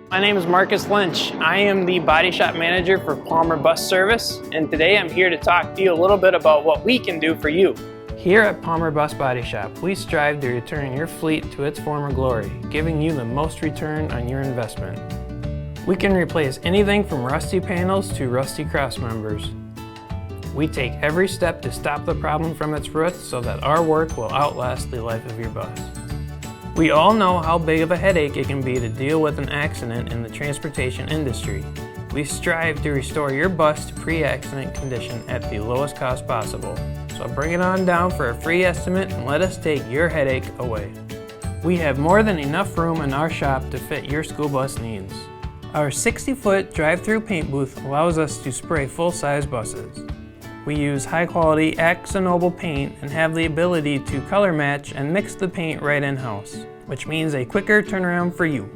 My name is Marcus Lynch. I am the body shop manager for Palmer Bus Service, and today I'm here to talk to you a little bit about what we can do for you. Here at Palmer Bus Body Shop, we strive to return your fleet to its former glory, giving you the most return on your investment. We can replace anything from rusty panels to rusty cross members. We take every step to stop the problem from its roots so that our work will outlast the life of your bus. We all know how big of a headache it can be to deal with an accident in the transportation industry. We strive to restore your bus to pre-accident condition at the lowest cost possible. So bring it on down for a free estimate and let us take your headache away. We have more than enough room in our shop to fit your school bus needs. Our 60-foot drive-through paint booth allows us to spray full-size buses. We use high-quality AkzoNobel paint and have the ability to color match and mix the paint right in-house, which means a quicker turnaround for you.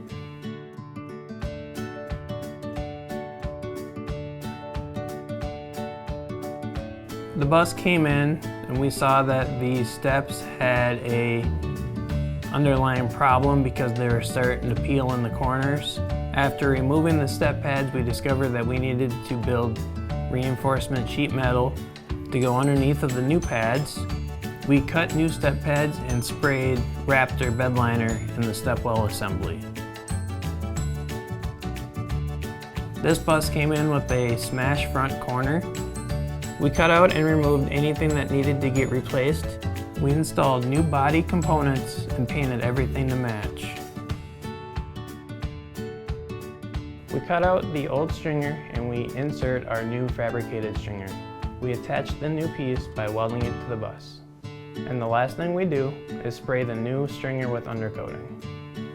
The bus came in and we saw that the steps had a underlying problem because they were starting to peel in the corners. After removing the step pads, we discovered that we needed to build reinforcement sheet metal to go underneath of the new pads. We cut new step pads and sprayed Raptor bed liner in the step well assembly. This bus came in with a smash front corner. We cut out and removed anything that needed to get replaced. We installed new body components and painted everything to match. We cut out the old stringer and we insert our new fabricated stringer. We attach the new piece by welding it to the bus. And the last thing we do is spray the new stringer with undercoating.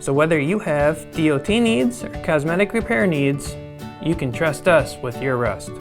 So whether you have DOT needs or cosmetic repair needs, you can trust us with your rust.